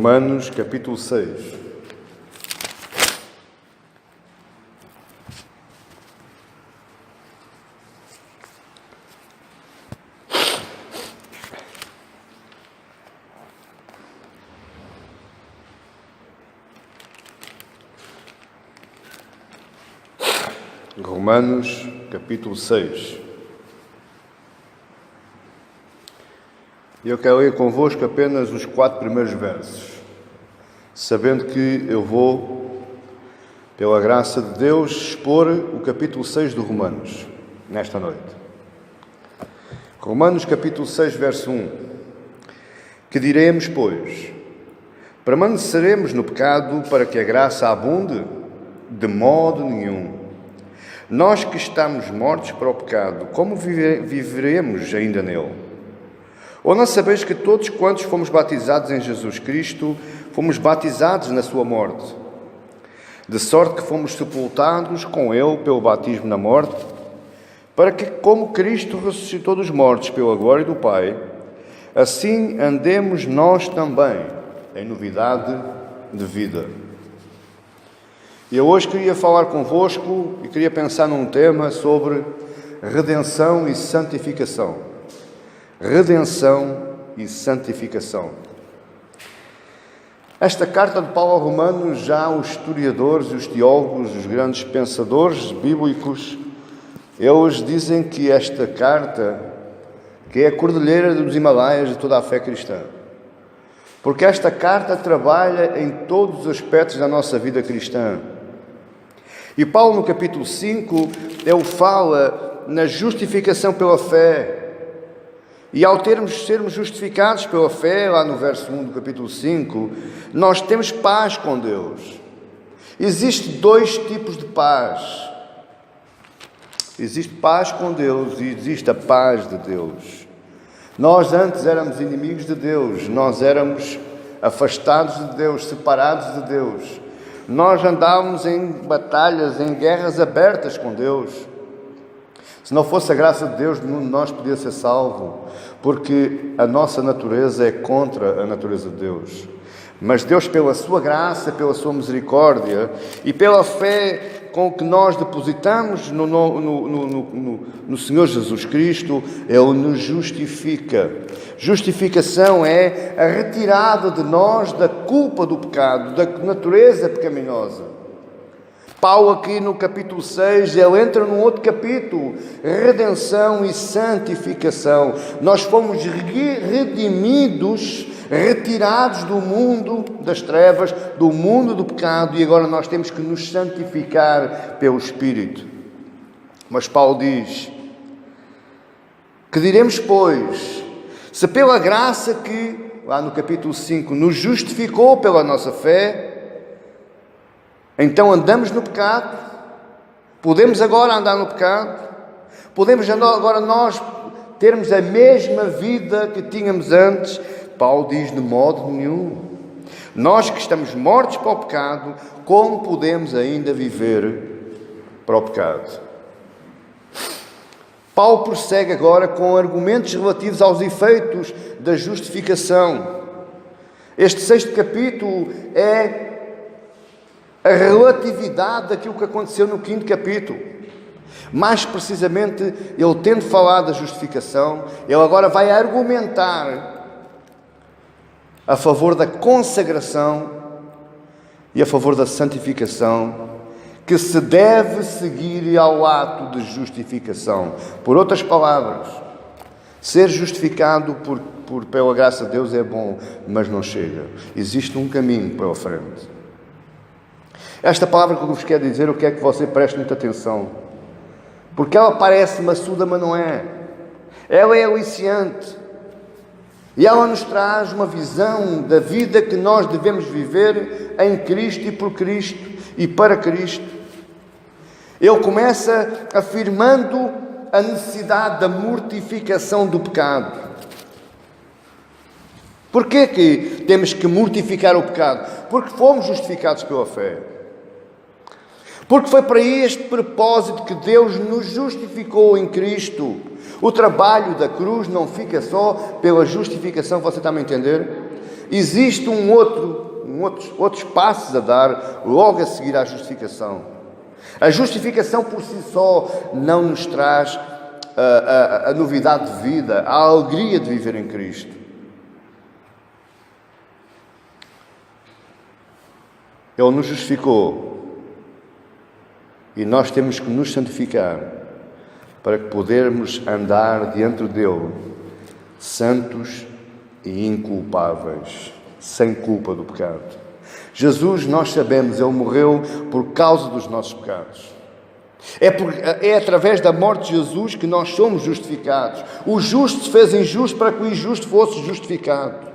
Romanos, capítulo 6. Romanos, capítulo 6. Eu quero ler convosco apenas os 4 primeiros versos, sabendo que eu vou, pela graça de Deus, expor o capítulo 6 de Romanos, nesta noite. Romanos, capítulo 6, verso 1. Que diremos, pois? Permaneceremos no pecado para que a graça abunde? De modo nenhum. Nós que estamos mortos para o pecado, como viveremos ainda nele? Ou não sabeis que todos quantos fomos batizados em Jesus Cristo, fomos batizados na sua morte? De sorte que fomos sepultados com ele pelo batismo na morte, para que, como Cristo ressuscitou dos mortos pela glória do Pai, assim andemos nós também em novidade de vida. E eu hoje queria falar convosco e queria pensar num tema sobre redenção e santificação. Redenção e santificação. Esta carta de Paulo aos Romanos, já os historiadores, os teólogos, os grandes pensadores bíblicos, eles dizem que esta carta, que é a cordilheira dos Himalaias de toda a fé cristã. Porque esta carta trabalha em todos os aspectos da nossa vida cristã. E Paulo, no capítulo 5, ele fala na justificação pela fé. E ao sermos justificados pela fé, lá no verso 1 do capítulo 5, nós temos paz com Deus. Existem 2 tipos de paz. Existe paz com Deus e existe a paz de Deus. Nós antes éramos inimigos de Deus, nós éramos afastados de Deus, separados de Deus. Nós andávamos em batalhas, em guerras abertas com Deus. Se não fosse a graça de Deus, nenhum de nós podia ser salvo, porque a nossa natureza é contra a natureza de Deus. Mas Deus, pela sua graça, pela sua misericórdia e pela fé com que nós depositamos no Senhor Jesus Cristo, Ele nos justifica. Justificação é a retirada de nós da culpa do pecado, da natureza pecaminosa. Paulo aqui no capítulo 6, ele entra num outro capítulo, redenção e santificação. Nós fomos redimidos, retirados do mundo das trevas, do mundo do pecado, e agora nós temos que nos santificar pelo Espírito. Mas Paulo diz: que diremos, pois, se pela graça que, lá no capítulo 5, nos justificou pela nossa fé, então andamos no pecado? Podemos agora andar no pecado? Podemos agora nós termos a mesma vida que tínhamos antes? Paulo diz: de modo nenhum. Nós que estamos mortos para o pecado, como podemos ainda viver para o pecado? Paulo prossegue agora com argumentos relativos aos efeitos da justificação. Este 6º capítulo é a relatividade daquilo que aconteceu no 5º capítulo. Mais precisamente, ele tendo falado da justificação, ele agora vai argumentar a favor da consagração e a favor da santificação, que se deve seguir ao ato de justificação. Por outras palavras, ser justificado pela graça de Deus é bom, mas não chega. Existe um caminho pela frente. Esta palavra que eu vos quero dizer, eu quero que você preste muita atenção, porque ela parece maçuda, mas não é. Ela é aliciante e ela nos traz uma visão da vida que nós devemos viver em Cristo e por Cristo e para Cristo. Ele começa afirmando a necessidade da mortificação do pecado. Porquê que temos que mortificar o pecado? Porque fomos justificados pela fé. Porque foi para este propósito que Deus nos justificou em Cristo. O trabalho da cruz não fica só pela justificação, você está a me entender? existe outros passos a dar logo a seguir à justificação. A justificação por si só não nos traz a novidade de vida, a alegria de viver em Cristo. Ele nos justificou e nós temos que nos santificar para que podermos andar diante dele santos e inculpáveis, sem culpa do pecado. Jesus, nós sabemos, ele morreu por causa dos nossos pecados. É através da morte de Jesus que nós somos justificados. O justo se fez injusto para que o injusto fosse justificado.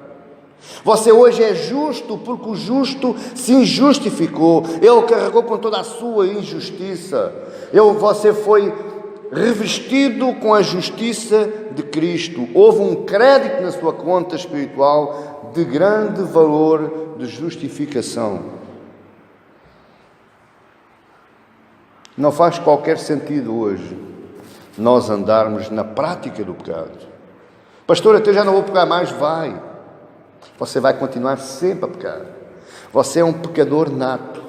Você hoje é justo porque o justo se injustificou. Ele carregou com toda a sua injustiça. Você foi revestido com a justiça de Cristo. Houve um crédito na sua conta espiritual de grande valor de justificação. Não faz qualquer sentido hoje nós andarmos na prática do pecado. Pastor, até já não vou pecar mais. Vai. Você vai continuar sempre a pecar. Você é um pecador nato.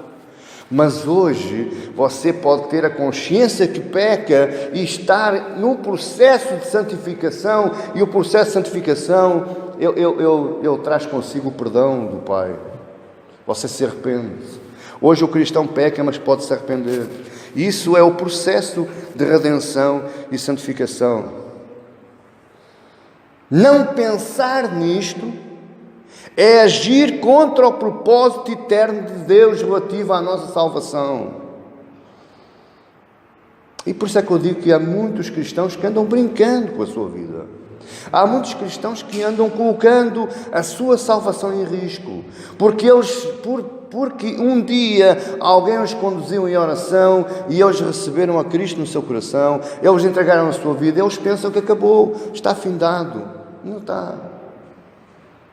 Mas hoje você pode ter a consciência que peca e estar num processo de santificação. E o processo de santificação, ele traz consigo o perdão do Pai. Você se arrepende. Hoje o cristão peca, mas pode se arrepender. Isso é o processo de redenção e santificação. Não pensar nisto é agir contra o propósito eterno de Deus relativo à nossa salvação. E por isso é que eu digo que há muitos cristãos que andam brincando com a sua vida. Há muitos cristãos que andam colocando a sua salvação em risco, porque um dia alguém os conduziu em oração e eles receberam a Cristo no seu coração, eles entregaram a sua vida, eles pensam que acabou, está findado. Não está.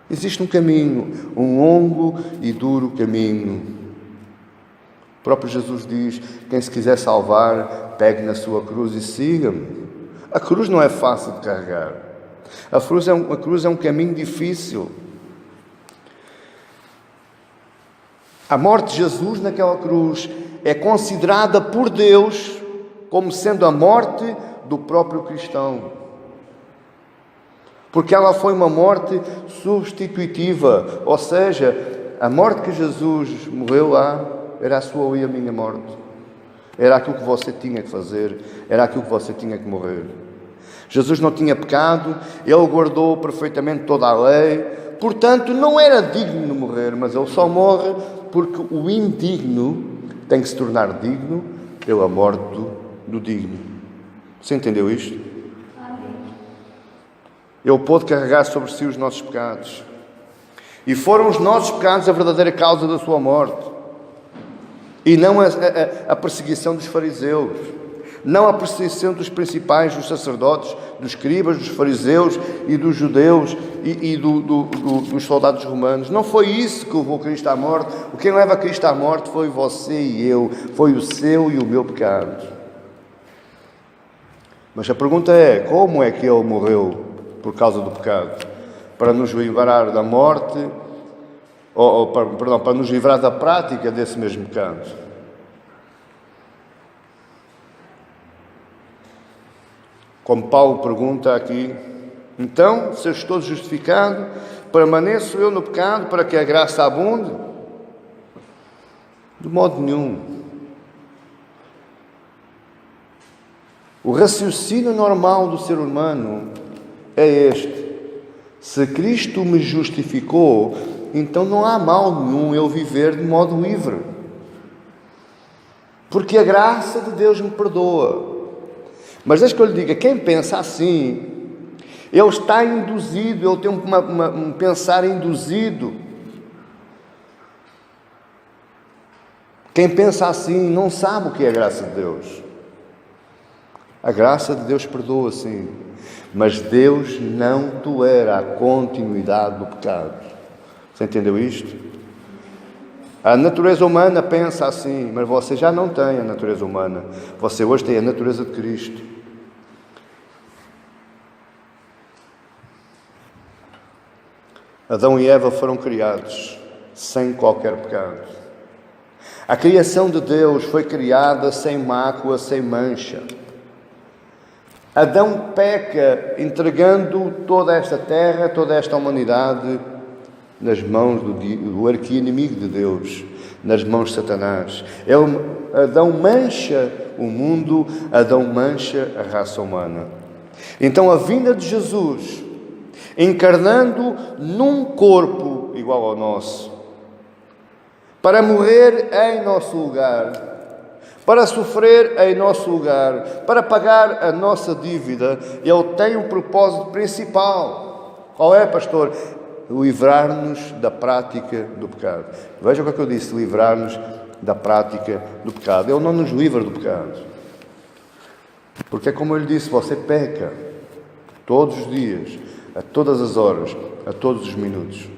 Existe um caminho, um longo e duro caminho. O próprio Jesus diz: quem se quiser salvar, pegue na sua cruz e siga-me. A cruz não é fácil de carregar. A cruz é um caminho difícil. A morte de Jesus naquela cruz é considerada por Deus como sendo a morte do próprio cristão. Porque ela foi uma morte substitutiva, ou seja, a morte que Jesus morreu lá era a sua e a minha morte. Era aquilo que você tinha que fazer, era aquilo que você tinha que morrer. Jesus não tinha pecado, ele guardou perfeitamente toda a lei, portanto não era digno de morrer, mas ele só morre porque o indigno tem que se tornar digno pela morte do digno. Você entendeu isto? Ele pôde carregar sobre si os nossos pecados. E foram os nossos pecados a verdadeira causa da sua morte. E não a perseguição dos fariseus. Não a perseguição dos principais, dos sacerdotes, dos escribas, dos fariseus e dos judeus e dos soldados romanos. Não foi isso que levou Cristo à morte. O que leva Cristo à morte foi você e eu. Foi o seu e o meu pecado. Mas a pergunta é, como é que ele morreu por causa do pecado? Para nos livrar da morte, para nos livrar da prática desse mesmo pecado. Como Paulo pergunta aqui, então, se eu estou justificado, permaneço eu no pecado para que a graça abunde? De modo nenhum. O raciocínio normal do ser humano é este: se Cristo me justificou, então não há mal nenhum eu viver de modo livre, porque a graça de Deus me perdoa. Mas deixa que eu lhe diga, quem pensa assim, ele está induzido, ele tem um pensar induzido. Quem pensa assim não sabe o que é a graça de Deus. A graça de Deus perdoa, sim, mas Deus não tolera a continuidade do pecado. Você entendeu isto? A natureza humana pensa assim, mas você já não tem a natureza humana. Você hoje tem a natureza de Cristo. Adão e Eva foram criados sem qualquer pecado. A criação de Deus foi criada sem mácula, sem mancha. Adão peca entregando toda esta terra, toda esta humanidade nas mãos do arqui-inimigo de Deus, nas mãos de Satanás. Adão mancha o mundo, Adão mancha a raça humana. Então a vinda de Jesus, encarnando num corpo igual ao nosso, para morrer em nosso lugar, para sofrer em nosso lugar, para pagar a nossa dívida, Ele tem um propósito principal. Qual é, pastor? Livrar-nos da prática do pecado. Veja o que eu disse, livrar-nos da prática do pecado. Ele não nos livra do pecado. Porque é como eu lhe disse, você peca todos os dias, a todas as horas, a todos os minutos.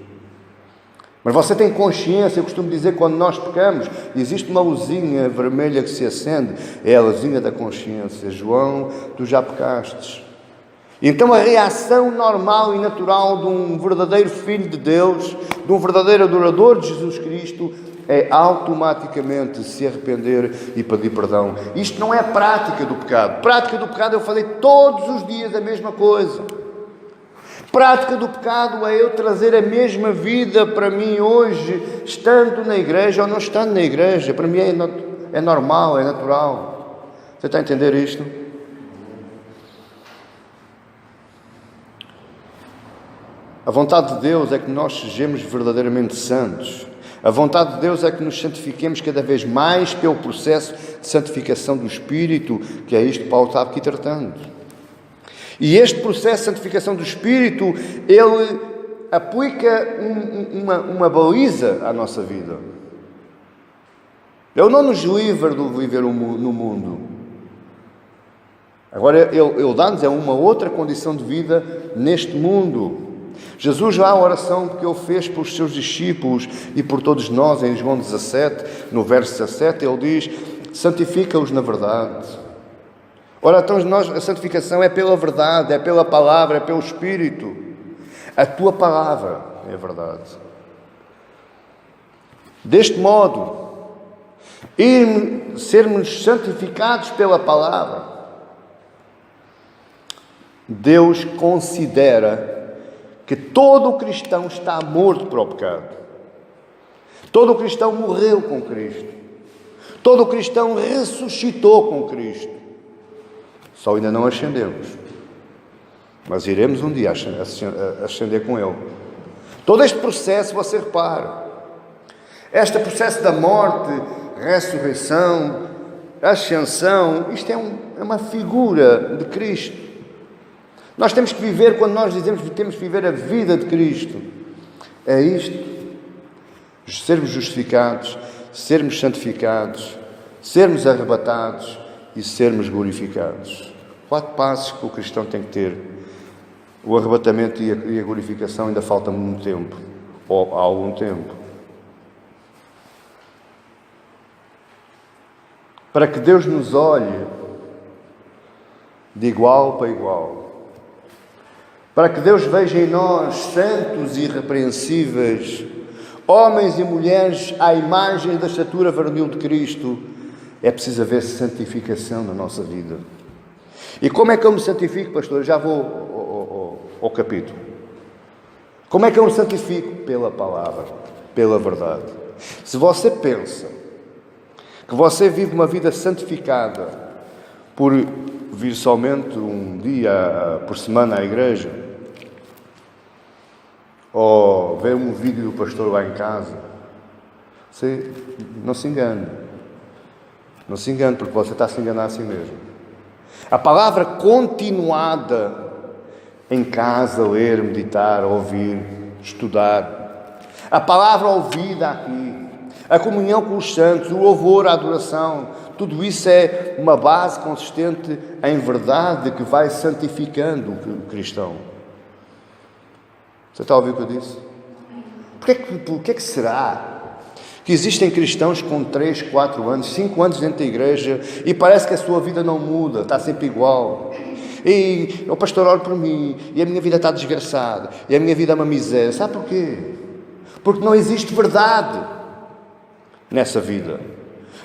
Mas você tem consciência, eu costumo dizer, quando nós pecamos, existe uma luzinha vermelha que se acende, é a luzinha da consciência. João, tu já pecastes. Então a reação normal e natural de um verdadeiro filho de Deus, de um verdadeiro adorador de Jesus Cristo, é automaticamente se arrepender e pedir perdão. Isto não é prática do pecado. Prática do pecado é eu fazer todos os dias a mesma coisa. Prática do pecado é eu trazer a mesma vida para mim hoje, estando na igreja ou não estando na igreja. Para mim é normal, é natural. Você está a entender isto? A vontade de Deus é que nós sejamos verdadeiramente santos. A vontade de Deus é que nos santifiquemos cada vez mais pelo processo de santificação do Espírito, que é isto que Paulo está aqui tratando. E este processo de santificação do Espírito, ele aplica uma baliza à nossa vida. Ele não nos livra do viver no mundo. Agora, ele dá-nos uma outra condição de vida neste mundo. Jesus, lá a oração que ele fez por os seus discípulos e por todos nós, em João 17, no verso 17, ele diz: santifica-os na verdade. Ora, então a santificação é pela verdade, é pela palavra, é pelo Espírito. A tua palavra é a verdade. Deste modo, sermos santificados pela palavra, Deus considera que todo o cristão está morto para o pecado. Todo o cristão morreu com Cristo. Todo o cristão ressuscitou com Cristo. Só ainda não ascendemos. Mas iremos um dia ascender com Ele. Todo este processo, você repara, este processo da morte, ressurreição, ascensão, isto é uma figura de Cristo. Nós temos que viver, quando nós dizemos que temos que viver a vida de Cristo, é isto: sermos justificados, sermos santificados, sermos arrebatados e sermos glorificados. 4 passos que o cristão tem que ter. O arrebatamento e a glorificação ainda falta muito tempo, ou há algum tempo. Para que Deus nos olhe de igual para igual. Para que Deus veja em nós santos e irrepreensíveis, homens e mulheres à imagem da estatura varonil de Cristo, é preciso haver santificação na nossa vida. E como é que eu me santifico, pastor? Eu já vou ao capítulo. Como é que eu me santifico? Pela palavra, pela verdade. Se você pensa que você vive uma vida santificada por vir somente um dia por semana à igreja, ou ver um vídeo do pastor lá em casa, você não se engane. Não se engane, porque você está a se enganar a si mesmo. A palavra continuada em casa, ler, meditar, ouvir, estudar. A palavra ouvida aqui. A comunhão com os santos, o louvor, a adoração. Tudo isso é uma base consistente em verdade que vai santificando o cristão. Você está a ouvir o que eu disse? Porquê é que será que existem cristãos com 3, 4 anos, 5 anos dentro da igreja e parece que a sua vida não muda, está sempre igual? E o pastor ora por mim, e a minha vida está desgraçada, e a minha vida é uma miséria. Sabe porquê? Porque não existe verdade nessa vida.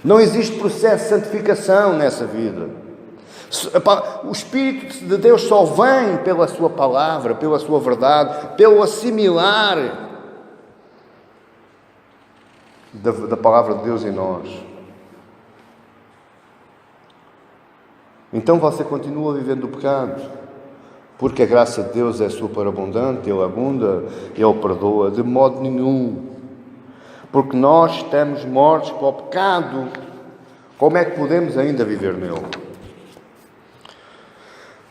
Não existe processo de santificação nessa vida. O Espírito de Deus só vem pela sua palavra, pela sua verdade, pelo assimilar da palavra de Deus em nós. Então você continua vivendo o pecado, porque a graça de Deus é superabundante, Ele abunda, Ele perdoa, de modo nenhum. Porque nós estamos mortos para o pecado, como é que podemos ainda viver nele?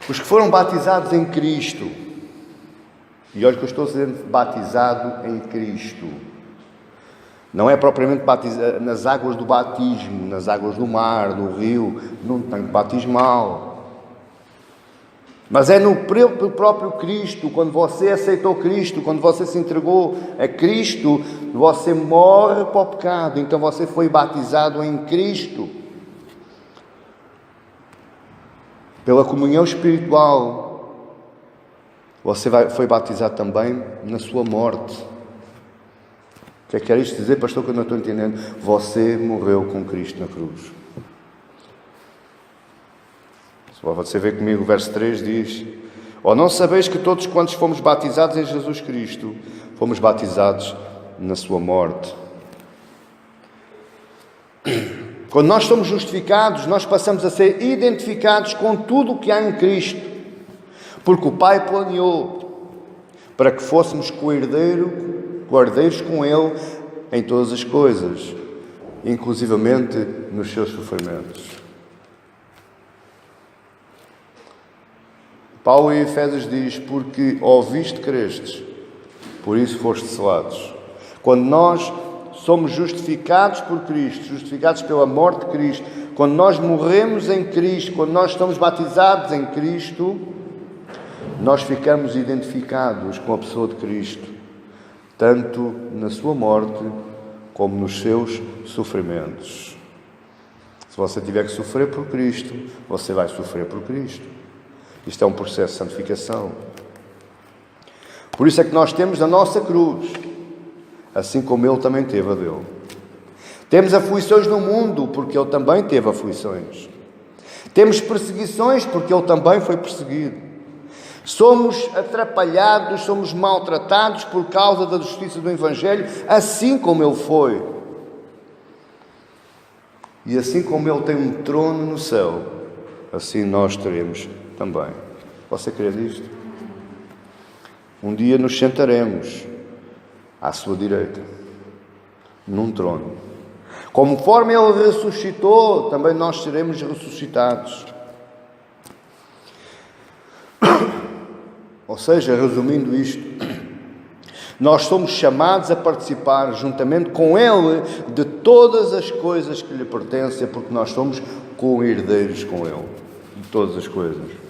Os que foram batizados em Cristo, e olha que eu estou dizendo batizado em Cristo, não é propriamente nas águas do batismo, nas águas do mar, do rio, não tem batismal. Mas é no próprio Cristo, quando você aceitou Cristo, quando você se entregou a Cristo, você morre para o pecado, então você foi batizado em Cristo. Pela comunhão espiritual, você foi batizado também na sua morte. O que é que quer isto dizer, pastor, que eu não estou entendendo? Você morreu com Cristo na cruz. Só você vê comigo, o verso 3 diz: ou não sabeis que todos quantos fomos batizados em Jesus Cristo, fomos batizados na sua morte. Quando nós somos justificados, nós passamos a ser identificados com tudo o que há em Cristo, porque o Pai planeou para que fôssemos co-herdeiros com Ele em todas as coisas, inclusivamente nos seus sofrimentos. Paulo em Efésios diz: porque ouviste, crestes, por isso foste selados. Quando nós somos justificados por Cristo, justificados pela morte de Cristo, quando nós morremos em Cristo, quando nós estamos batizados em Cristo, nós ficamos identificados com a pessoa de Cristo, tanto na sua morte como nos seus sofrimentos. Se você tiver que sofrer por Cristo, você vai sofrer por Cristo. Isto é um processo de santificação. Por isso é que nós temos a nossa cruz, assim como Ele também teve a dele. Temos aflições no mundo, porque Ele também teve aflições. Temos perseguições, porque Ele também foi perseguido. Somos atrapalhados, somos maltratados por causa da justiça do Evangelho, assim como Ele foi. E assim como Ele tem um trono no céu, assim nós teremos também. Você crê nisto? Um dia nos sentaremos à sua direita, num trono. Conforme Ele ressuscitou, também nós seremos ressuscitados. Ou seja, resumindo isto, nós somos chamados a participar juntamente com Ele de todas as coisas que lhe pertencem, porque nós somos co-herdeiros com Ele, de todas as coisas.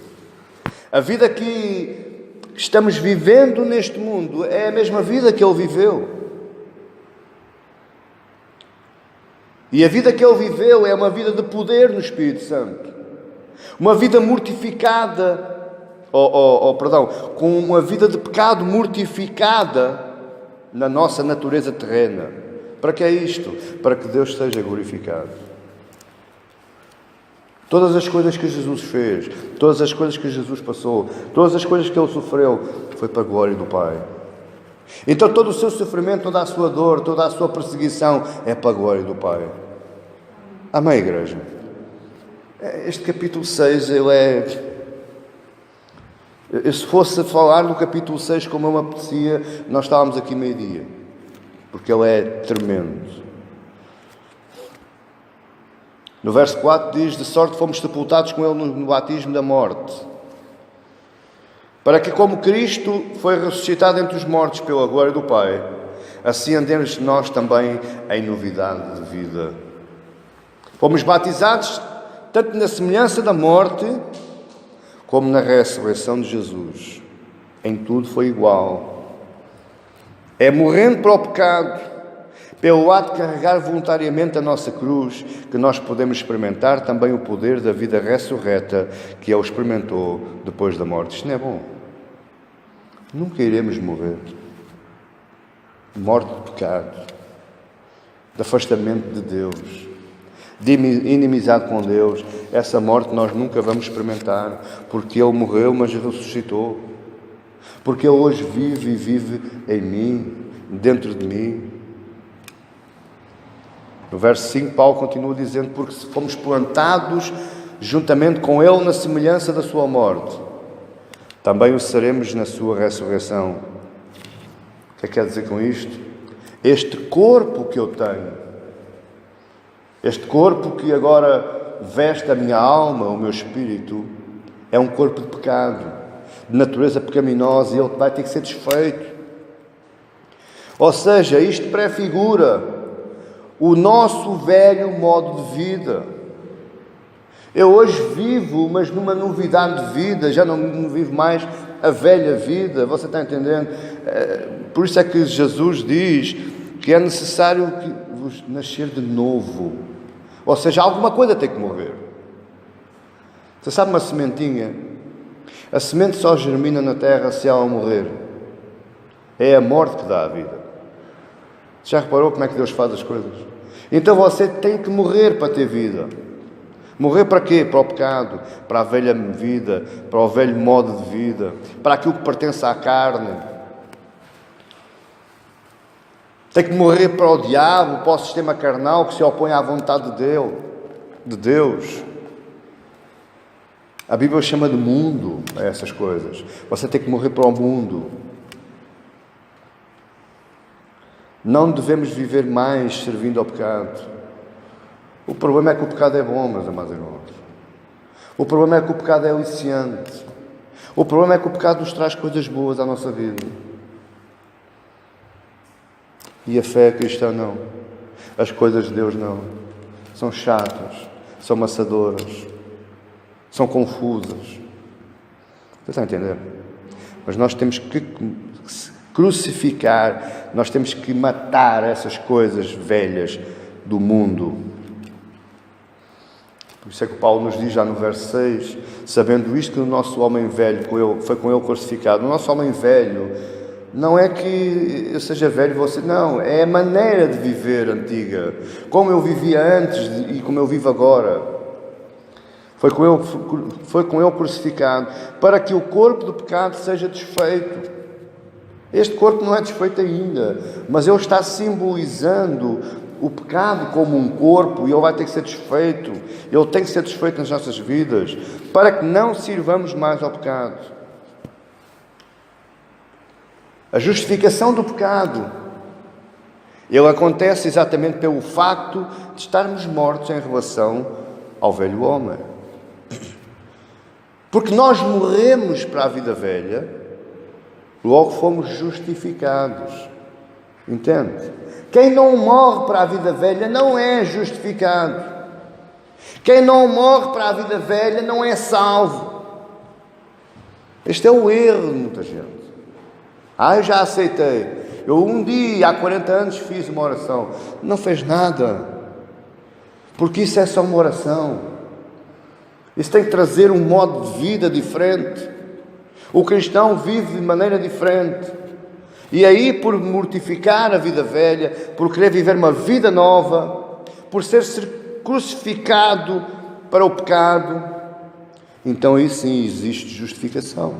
A vida que estamos vivendo neste mundo é a mesma vida que Ele viveu. E a vida que Ele viveu é uma vida de poder no Espírito Santo. Uma vida mortificada, com uma vida de pecado mortificada na nossa natureza terrena. Para que é isto? Para que Deus seja glorificado. Todas as coisas que Jesus fez, todas as coisas que Jesus passou, todas as coisas que Ele sofreu, foi para a glória do Pai. Então todo o seu sofrimento, toda a sua dor, toda a sua perseguição é para a glória do Pai. Amém, igreja? Este capítulo 6, ele é... Se fosse falar do capítulo 6 como eu me apetecia, nós estávamos aqui meio-dia, porque ele é tremendo. No verso 4 diz: de sorte fomos sepultados com Ele no batismo da morte, para que, como Cristo foi ressuscitado entre os mortos pela glória do Pai, assim andemos nós também em novidade de vida. Fomos batizados tanto na semelhança da morte, como na ressurreição de Jesus. Em tudo foi igual. É morrendo para o pecado, Pelo ato de carregar voluntariamente a nossa cruz, que nós podemos experimentar também o poder da vida ressurreta que Ele experimentou depois da morte. Isto não é bom. Nunca iremos morrer. Morte de pecado, de afastamento de Deus, de inimizade com Deus. Essa morte nós nunca vamos experimentar, porque Ele morreu, mas ressuscitou. Porque Ele hoje vive e vive em mim, dentro de mim. No verso 5, Paulo continua dizendo: porque se fomos plantados juntamente com Ele na semelhança da sua morte, também o seremos na sua ressurreição. O que é que quer dizer com isto? Este corpo que eu tenho, este corpo que agora veste a minha alma, o meu espírito, é um corpo de pecado, de natureza pecaminosa, e ele vai ter que ser desfeito. Ou seja, isto prefigura o nosso velho modo de vida. Eu hoje vivo, mas numa novidade de vida, já não vivo mais a velha vida. Você está entendendo? Por isso é que Jesus diz que é necessário vos nascer de novo. Ou seja, alguma coisa tem que morrer. Você sabe uma sementinha? A semente só germina na terra se ela morrer. É a morte que dá a vida. Já reparou como é que Deus faz as coisas? Então você tem que morrer para ter vida. Morrer para quê? Para o pecado, para a velha vida, para o velho modo de vida, para aquilo que pertence à carne. Tem que morrer para o diabo, para o sistema carnal que se opõe à vontade dele, de Deus. A Bíblia chama de mundo a essas coisas. Você tem que morrer para o mundo. Não devemos viver mais servindo ao pecado. O problema é que o pecado é bom, meus amados irmãos. O problema é que o pecado é aliciante. O problema é que o pecado nos traz coisas boas à nossa vida. E a fé cristã não. As coisas de Deus não. São chatas, são maçadoras, são confusas. Você está a entender? Mas nós temos que crucificar, nós temos que matar essas coisas velhas do mundo. Por isso é que Paulo nos diz já no verso 6, sabendo isto, que o nosso homem velho foi com ele crucificado. O nosso homem velho não é que eu seja velho e você, não, é a maneira de viver antiga, como eu vivia antes e como eu vivo agora. Foi com ele crucificado, para que o corpo do pecado seja desfeito. Este corpo não é desfeito ainda, mas ele está simbolizando o pecado como um corpo, e ele vai ter que ser desfeito. Ele tem que ser desfeito nas nossas vidas, para que não sirvamos mais ao pecado. A justificação do pecado, ele acontece exatamente pelo facto de estarmos mortos em relação ao velho homem. Porque nós morremos para a vida velha, logo fomos justificados. Entende? Quem não morre para a vida velha não é justificado. Quem não morre para a vida velha não é salvo. Este é o erro de muita gente. Eu já aceitei. Eu um dia, há 40 anos, fiz uma oração. Não fez nada. Porque isso é só uma oração. Isso tem que trazer um modo de vida diferente. O cristão vive de maneira diferente. E aí, por mortificar a vida velha, por querer viver uma vida nova, por ser crucificado para o pecado, então aí sim existe justificação.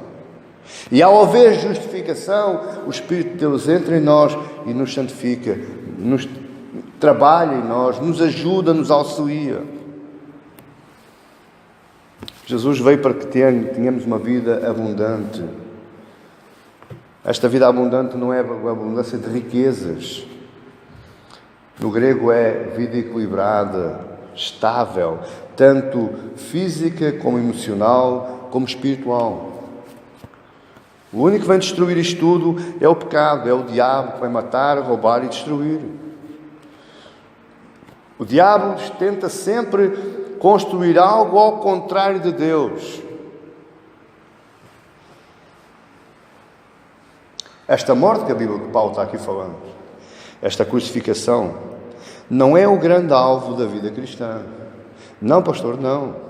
E ao haver justificação, o Espírito de Deus entra em nós e nos santifica, nos trabalha em nós, nos ajuda, nos auxilia. Jesus veio para que tenhamos uma vida abundante. Esta vida abundante não é a abundância de riquezas. No grego é vida equilibrada, estável, tanto física como emocional, como espiritual. O único que vem destruir isto tudo é o pecado, é o diabo que vai matar, roubar e destruir. O diabo tenta sempre construir algo ao contrário de Deus. Esta morte que a Bíblia de Paulo está aqui falando esta crucificação, não é o grande alvo da vida cristã. Não, pastor, não.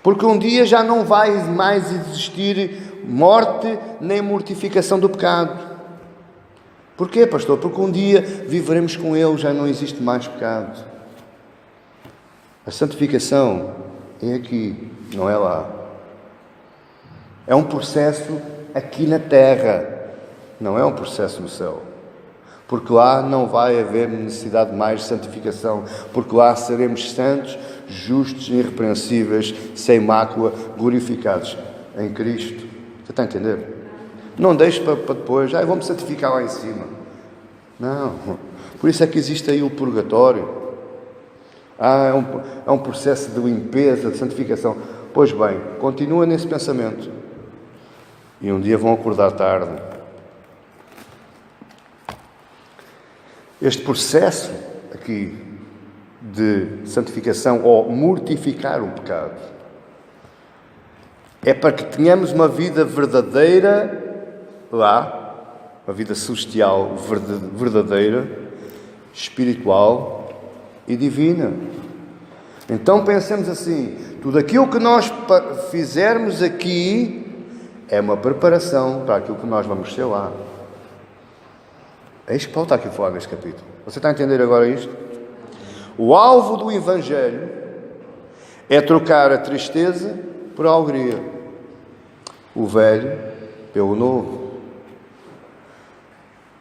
Porque um dia já não vai mais existir morte nem mortificação do pecado. Porquê, pastor? Porque um dia viveremos com Ele, já não existe mais pecado. A santificação é aqui, não é lá. É um processo aqui na terra, não é um processo no céu. Porque lá não vai haver necessidade mais de santificação, porque lá seremos santos, justos, irrepreensíveis, sem mácula, glorificados em Cristo. Você está a entender? Não deixe para depois, eu vou-me santificar lá em cima. Não. Por isso é que existe aí o purgatório. É um processo de limpeza, de santificação. Pois bem, continua nesse pensamento. E um dia vão acordar tarde. Este processo aqui de santificação ou mortificar o pecado é para que tenhamos uma vida verdadeira lá, uma vida celestial verdadeira, espiritual e divina. Então pensemos assim, tudo aquilo que nós fizermos aqui é uma preparação para aquilo que nós vamos ser lá. É isto que Paulo está aqui a falar neste capítulo. Você está a entender agora isto? O alvo do Evangelho é trocar a tristeza por a alegria, o velho pelo novo.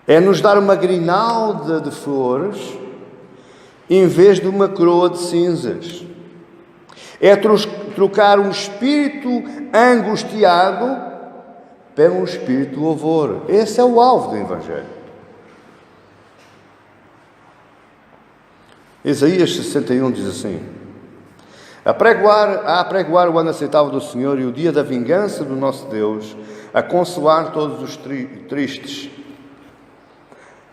É nos dar uma grinalda de flores em vez de uma coroa de cinzas. É trocar um espírito angustiado pelo espírito de louvor. Esse é o alvo do Evangelho. Isaías 61 diz assim: a apregoar o ano aceitável do Senhor e o dia da vingança do nosso Deus, a consolar todos os tristes,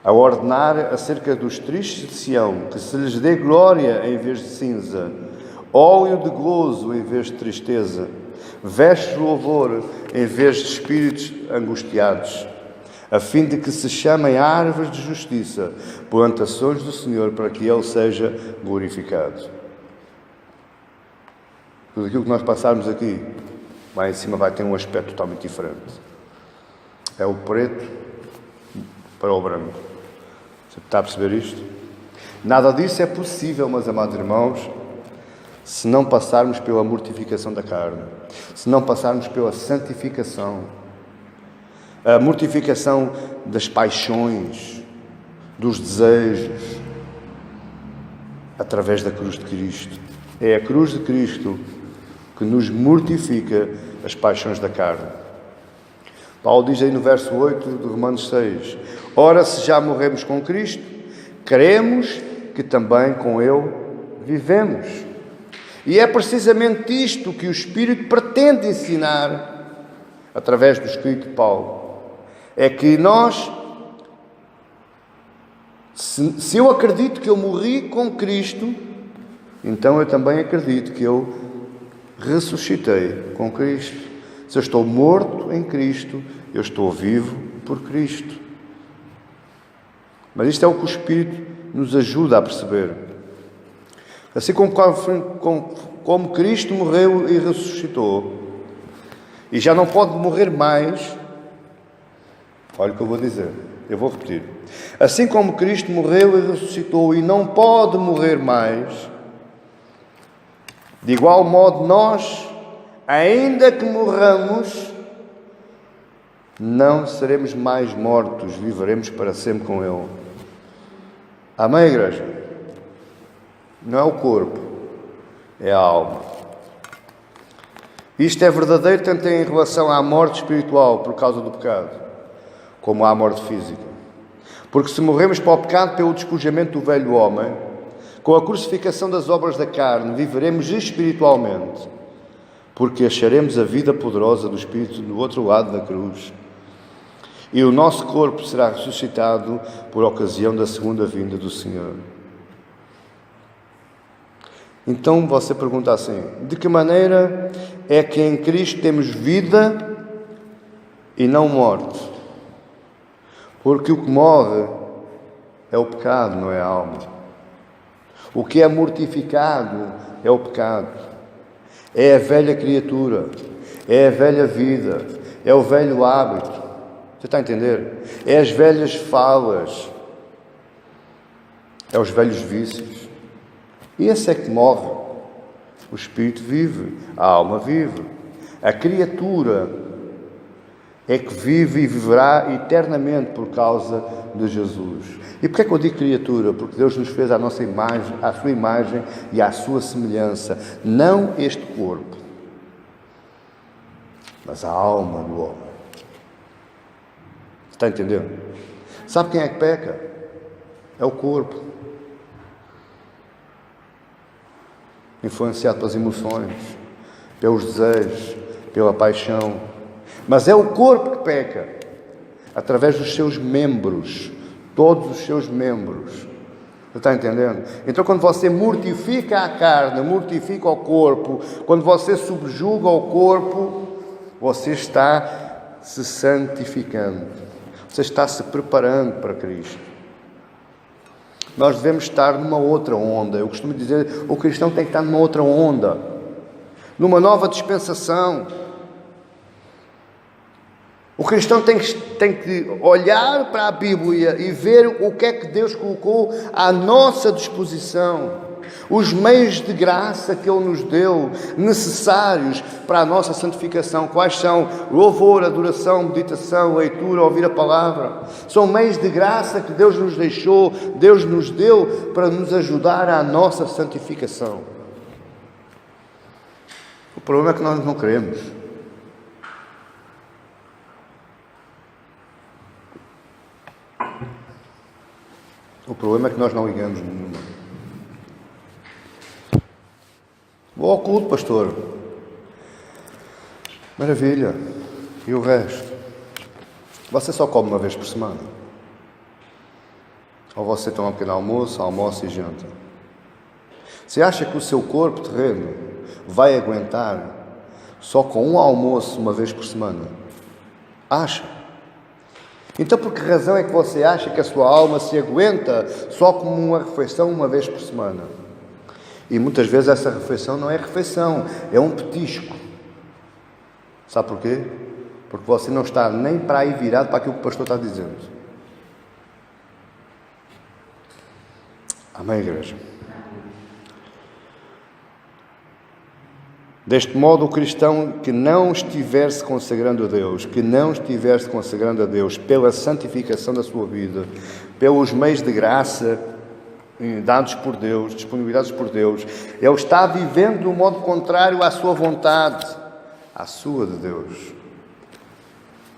a ordenar acerca dos tristes de Sião, que se lhes dê glória em vez de cinza, óleo de gozo em vez de tristeza, vestes de louvor em vez de espíritos angustiados, a fim de que se chamem árvores de justiça, plantações do Senhor, para que Ele seja glorificado. Tudo aquilo que nós passarmos aqui, lá em cima vai ter um aspecto totalmente diferente. É o preto para o branco. Você está a perceber isto? Nada disso é possível, meus amados irmãos, se não passarmos pela mortificação da carne, se não passarmos pela santificação, a mortificação das paixões, dos desejos, através da cruz de Cristo. É a cruz de Cristo que nos mortifica as paixões da carne. Paulo diz aí no verso 8 de Romanos 6: ora, se já morremos com Cristo, cremos que também com Ele vivemos. E é precisamente isto que o Espírito pretende ensinar através do escrito de Paulo. É que nós, se eu acredito que eu morri com Cristo, então eu também acredito que eu ressuscitei com Cristo. Se eu estou morto em Cristo, eu estou vivo por Cristo. Mas isto é o que o Espírito nos ajuda a perceber. Assim como Cristo morreu e ressuscitou, e já não pode morrer mais, olha o que eu vou dizer, eu vou repetir. Assim como Cristo morreu e ressuscitou e não pode morrer mais, de igual modo nós, ainda que morramos, não seremos mais mortos, viveremos para sempre com Ele. Amém, igreja? Não é o corpo, é a alma. Isto é verdadeiro tanto em relação à morte espiritual por causa do pecado, como à morte física. Porque se morremos para o pecado pelo despojamento do velho homem, com a crucificação das obras da carne, viveremos espiritualmente, porque acharemos a vida poderosa do Espírito do outro lado da cruz. E o nosso corpo será ressuscitado por ocasião da segunda vinda do Senhor. Então você pergunta assim: de que maneira é que em Cristo temos vida e não morte? Porque o que morre é o pecado, não é a alma. O que é mortificado é o pecado. É a velha criatura, é a velha vida, é o velho hábito. Você está a entender? É as velhas falas, é os velhos vícios. E esse é que morre. O espírito vive, a alma vive. A criatura é que vive e viverá eternamente por causa de Jesus. E porquê é que eu digo criatura? Porque Deus nos fez à nossa imagem, à sua imagem e à sua semelhança. Não este corpo, mas a alma do homem. Está a entender? Sabe quem é que peca? É o corpo. Influenciado pelas emoções, pelos desejos, pela paixão. Mas é o corpo que peca, através dos seus membros, todos os seus membros. Você está entendendo? Então, quando você mortifica a carne, mortifica o corpo, quando você subjuga o corpo, você está se santificando. Você está se preparando para Cristo. Nós devemos estar numa outra onda. Eu costumo dizer, o cristão tem que estar numa outra onda, numa nova dispensação. O cristão tem que olhar para a Bíblia e ver o que é que Deus colocou à nossa disposição. Os meios de graça que Ele nos deu, necessários para a nossa santificação. Quais são? Louvor, adoração, meditação, leitura, ouvir a palavra. São meios de graça que Deus nos deixou, Deus nos deu para nos ajudar à nossa santificação. O problema é que nós não queremos. O problema é que nós não ligamos nenhuma. Vou ao culto, pastor. Maravilha. E o resto? Você só come uma vez por semana? Ou você toma um pequeno almoço, almoça e janta? Você acha que o seu corpo terreno vai aguentar só com um almoço uma vez por semana? Acha? Então, por que razão é que você acha que a sua alma se aguenta só com uma refeição uma vez por semana? E muitas vezes essa refeição não é refeição, é um petisco. Sabe porquê? Porque você não está nem para aí virado para aquilo que o pastor está dizendo. Amém, igreja? Deste modo, o cristão que não estiver se consagrando a Deus, pela santificação da sua vida, pelos meios de graça dados por Deus, disponibilizados por Deus, ele está vivendo de um modo contrário à sua vontade, à sua de Deus.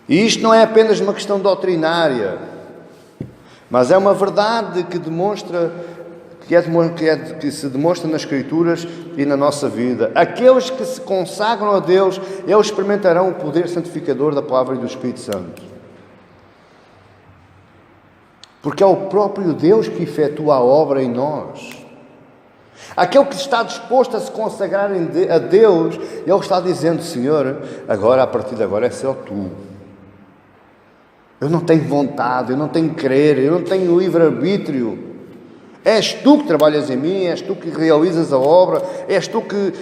E isto não é apenas uma questão doutrinária, mas é uma verdade que que se demonstra nas Escrituras e na nossa vida. Aqueles que se consagram a Deus, eles experimentarão o poder santificador da palavra e do Espírito Santo. Porque é o próprio Deus que efetua a obra em nós. Aquele que está disposto a se consagrar a Deus, ele está dizendo: Senhor, agora, a partir de agora, é só Tu. Eu não tenho vontade, eu não tenho querer, eu não tenho livre-arbítrio. És Tu que trabalhas em mim, és Tu que realizas a obra, és Tu que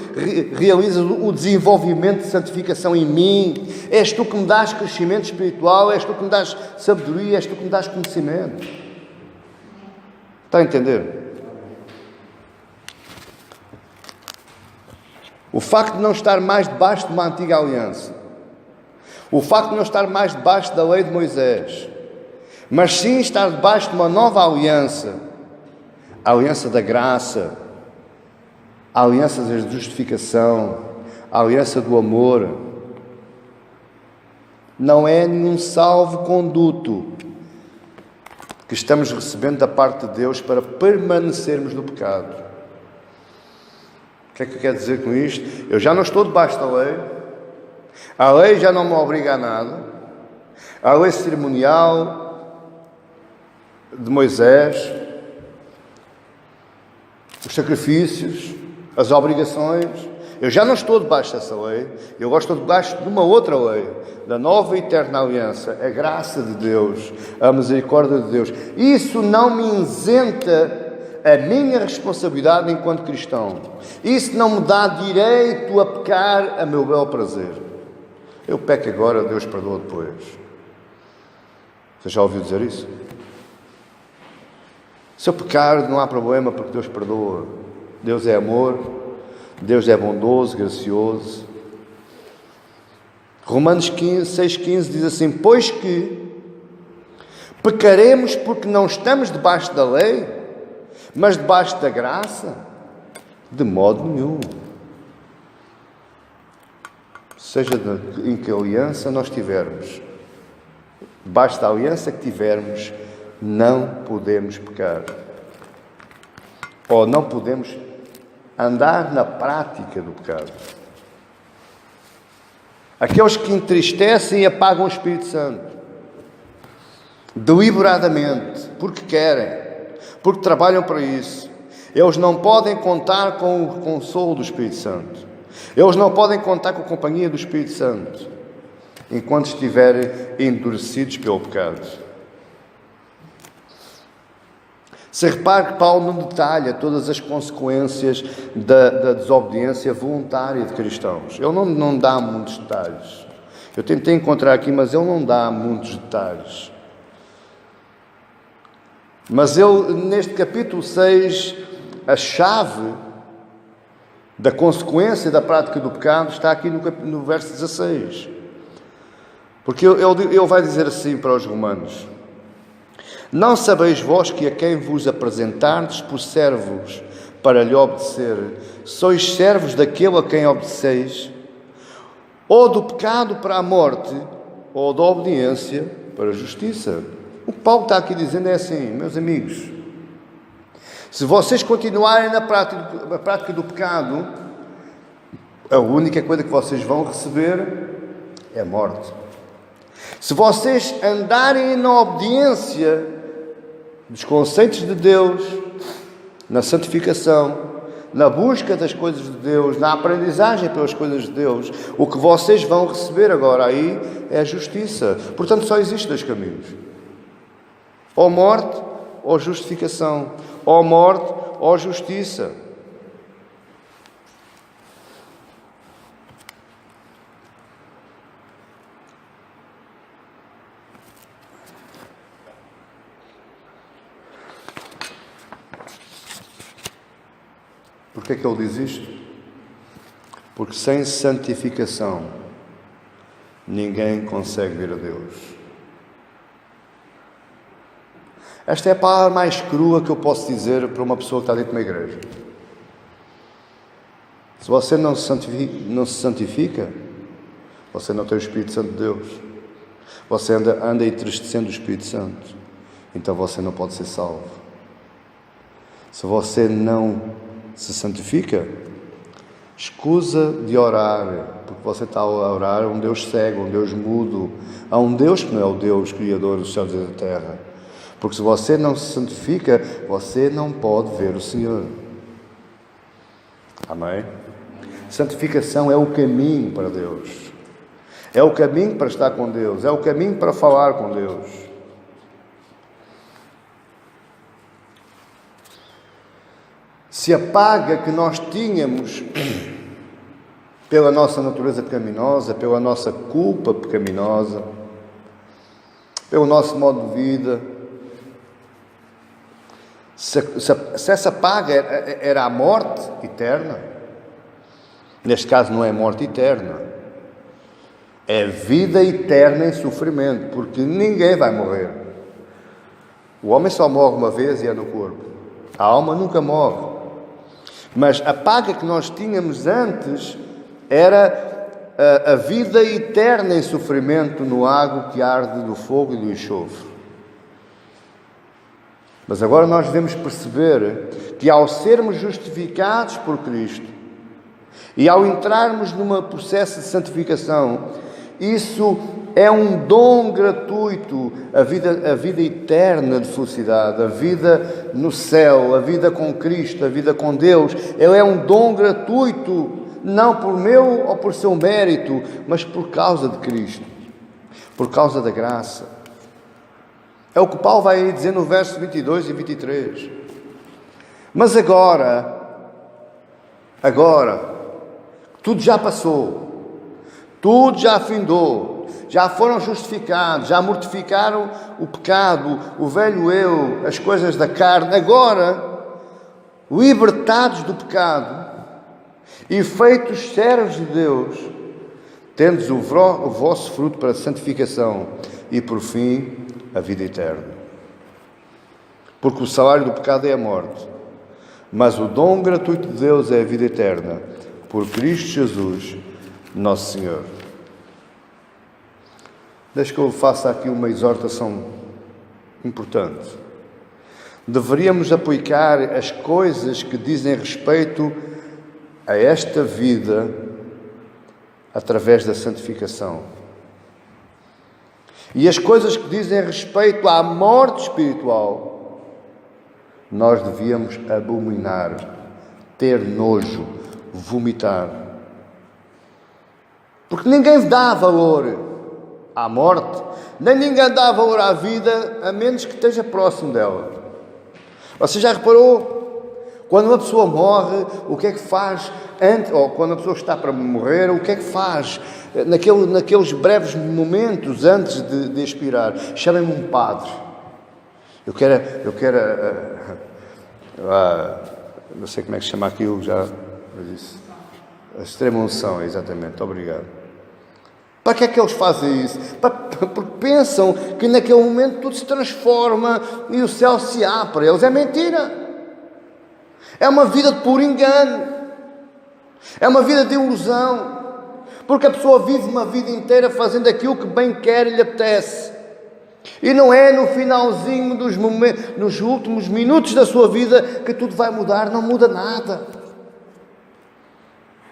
realizas o desenvolvimento de santificação em mim, és Tu que me dás crescimento espiritual, és Tu que me dás sabedoria, és Tu que me dás conhecimento. Está a entender? O facto de não estar mais debaixo de uma antiga aliança, o facto de não estar mais debaixo da lei de Moisés, mas sim estar debaixo de uma nova aliança, a aliança da graça, a aliança da justificação, a aliança do amor, não é nenhum salvo-conduto que estamos recebendo da parte de Deus para permanecermos no pecado. O que é que eu quero dizer com isto? Eu já não estou debaixo da lei, a lei já não me obriga a nada, a lei cerimonial de Moisés, os sacrifícios, as obrigações, Eu já não estou debaixo dessa lei, eu agora estou debaixo de uma outra lei, da nova e eterna aliança, a graça de Deus, a misericórdia de Deus. Isso não me isenta a minha responsabilidade enquanto cristão. Isso não me dá direito a pecar a meu bel prazer. Eu peco agora, Deus perdoa depois. Você já ouviu dizer isso? Se eu pecar, não há problema, porque Deus perdoa. Deus é amor, Deus é bondoso, gracioso. Romanos 6,15 diz assim: pois que pecaremos porque não estamos debaixo da lei, mas debaixo da graça? De modo nenhum. Seja em que aliança nós tivermos, debaixo da aliança que tivermos, não podemos pecar. Ou não podemos andar na prática do pecado. Aqueles que entristecem e apagam o Espírito Santo, deliberadamente, porque querem, porque trabalham para isso, eles não podem contar com o consolo do Espírito Santo. Eles não podem contar com a companhia do Espírito Santo enquanto estiverem endurecidos pelo pecado. Se repare que Paulo não detalha todas as consequências da desobediência voluntária de cristãos. Ele não dá muitos detalhes. Eu tentei encontrar aqui, mas ele não dá muitos detalhes. Mas ele, neste capítulo 6, a chave da consequência da prática do pecado está aqui no verso 16. Porque ele vai dizer assim para os romanos: não sabeis vós que a quem vos apresentardes por servos para lhe obedecer, sois servos daquele a quem obedeceis, ou do pecado para a morte, ou da obediência para a justiça? O que Paulo está aqui dizendo é assim: meus amigos, se vocês continuarem na prática do pecado, a única coisa que vocês vão receber é a morte. Se vocês andarem na obediência dos conceitos de Deus, na santificação, na busca das coisas de Deus, na aprendizagem pelas coisas de Deus, o que vocês vão receber agora aí é a justiça. Portanto, só existem dois caminhos: ou morte ou justificação, ou morte ou justiça. Porquê é que ele diz isto? Porque sem santificação ninguém consegue vir a Deus. Esta é a palavra mais crua que eu posso dizer para uma pessoa que está dentro de uma igreja. Se você não se santifica, você não tem o Espírito Santo de Deus. Você anda entristecendo o Espírito Santo. Então você não pode ser salvo. Se você não se santifica, escusa de orar, porque você está a orar a um Deus cego, a um Deus mudo, a um Deus que não é o Deus Criador dos céus e da terra. Porque se você não se santifica, você não pode ver o Senhor. Amém? Santificação é o caminho para Deus. É o caminho para estar com Deus. É o caminho para falar com Deus. Se a paga que nós tínhamos pela nossa natureza pecaminosa, pela nossa culpa pecaminosa, pelo nosso modo de vida, se essa paga era a morte eterna, neste caso não é morte eterna, é vida eterna em sofrimento, porque ninguém vai morrer. O homem só morre uma vez e é no corpo. A alma nunca morre. Mas a paga que nós tínhamos antes era a vida eterna em sofrimento no lago que arde do fogo e do enxofre. Mas agora nós devemos perceber que ao sermos justificados por Cristo e ao entrarmos num processo de santificação, isso é um dom gratuito, a vida eterna de felicidade, a vida no céu, a vida com Cristo, a vida com Deus. Ele é um dom gratuito não por meu ou por seu mérito, mas por causa de Cristo, por causa da graça. É o que Paulo vai dizer no verso 22 e 23. Mas agora, tudo já passou, tudo já afindou, já foram justificados, já mortificaram o pecado, o velho eu, as coisas da carne. Agora, libertados do pecado e feitos servos de Deus, tendes o vosso fruto para a santificação e, por fim, a vida eterna. Porque o salário do pecado é a morte, mas o dom gratuito de Deus é a vida eterna, por Cristo Jesus, nosso Senhor. Deixa que eu faça aqui uma exortação importante. Deveríamos aplicar as coisas que dizem respeito a esta vida através da santificação. E as coisas que dizem respeito à morte espiritual, nós devíamos abominar, ter nojo, vomitar. Porque ninguém dá valor à morte, nem ninguém dá valor à vida, a menos que esteja próximo dela. Você já reparou? Quando uma pessoa morre, o que é que faz antes, ou quando a pessoa está para morrer, o que é que faz naqueles breves momentos antes de expirar? Chamem-me um padre. Eu quero não sei como é que se chama aquilo, já disse. A extrema unção, exatamente, obrigado. Para que é que eles fazem isso? Porque pensam que naquele momento tudo se transforma e o céu se abre para eles. É mentira. É uma vida de puro engano. É uma vida de ilusão. Porque a pessoa vive uma vida inteira fazendo aquilo que bem quer e lhe apetece. E não é no finalzinho dos momentos, nos últimos minutos da sua vida, que tudo vai mudar. Não muda nada.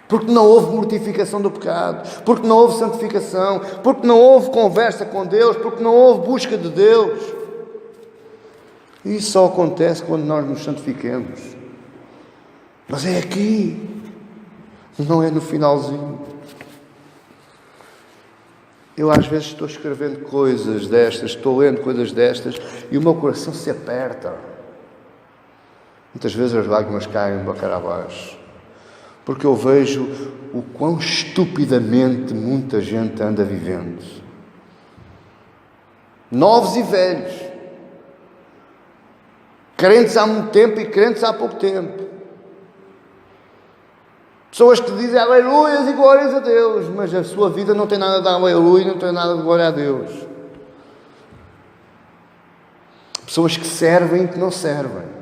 Porque não houve mortificação do pecado, porque não houve santificação, porque não houve conversa com Deus, porque não houve busca de Deus. E isso só acontece quando nós nos santifiquemos. Mas é aqui, não é no finalzinho. Eu às vezes estou escrevendo coisas destas, estou lendo coisas destas e o meu coração se aperta. Muitas vezes as lágrimas caem da cara abaixo. Porque eu vejo o quão estupidamente muita gente anda vivendo. Novos e velhos. Crentes há muito tempo e crentes há pouco tempo. Pessoas que dizem aleluias e glórias a Deus, mas a sua vida não tem nada de aleluia, não tem nada de glória a Deus. Pessoas que servem e que não servem.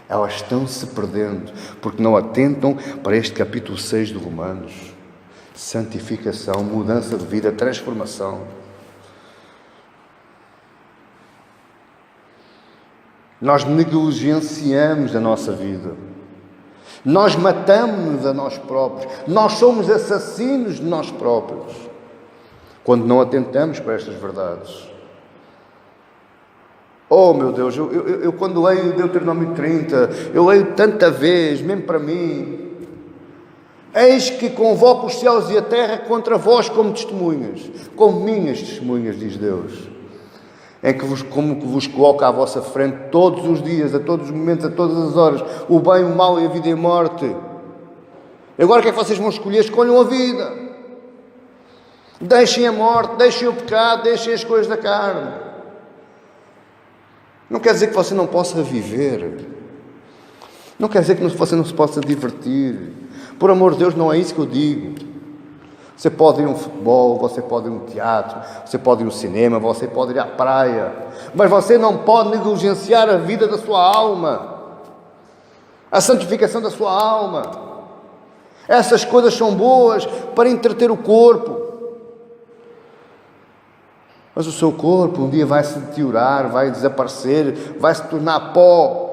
Elas estão se perdendo, porque não atentam para este capítulo 6 de Romanos. Santificação, mudança de vida, transformação. Nós negligenciamos a nossa vida. Nós matamos-nos a nós próprios. Nós somos assassinos de nós próprios. Quando não atentamos para estas verdades. Oh, meu Deus, eu quando leio Deuteronômio 30, eu leio tanta vez, mesmo para mim. Eis que convoco os céus e a terra contra vós como testemunhas, como minhas testemunhas, diz Deus. Em que vos coloco à vossa frente todos os dias, a todos os momentos, a todas as horas, o bem, o mal e a vida e a morte. Agora o que é que vocês vão escolher? Escolham a vida. Deixem a morte, deixem o pecado, deixem as coisas da carne. Não quer dizer que você não possa viver. Não quer dizer que você não se possa divertir. Por amor de Deus, não é isso que eu digo. Você pode ir a um futebol, você pode ir a um teatro, você pode ir ao cinema, você pode ir à praia. Mas você não pode negligenciar a vida da sua alma. A santificação da sua alma. Essas coisas são boas para entreter o corpo. Mas o seu corpo um dia vai se deteriorar, vai desaparecer, vai se tornar pó.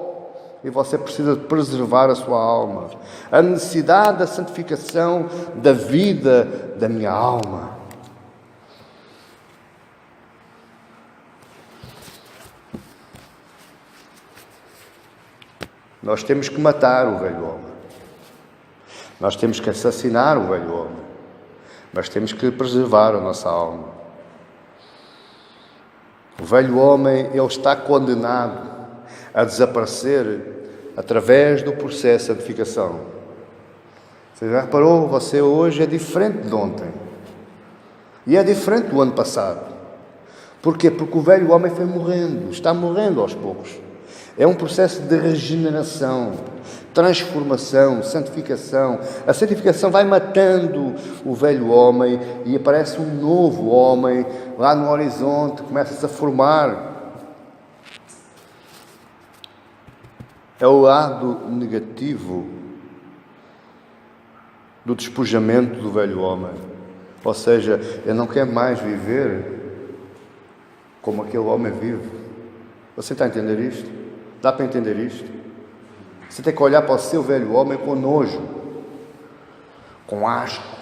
E você precisa de preservar a sua alma. A necessidade da santificação da vida da minha alma. Nós temos que matar o velho homem. Nós temos que assassinar o velho homem, mas temos que preservar a nossa alma. O velho homem, ele está condenado a desaparecer através do processo de santificação. Você já reparou? Você hoje é diferente de ontem. E é diferente do ano passado. Porquê? Porque o velho homem foi morrendo, está morrendo aos poucos. É um processo de regeneração, transformação, santificação. A santificação vai matando o velho homem e aparece um novo homem lá no horizonte, começa-se a formar. É o lado negativo do despojamento do velho homem. Ou seja, ele não quer mais viver como aquele homem vive. Você está a entender isto? Dá para entender isto? Você tem que olhar para o seu velho homem com nojo, com asco,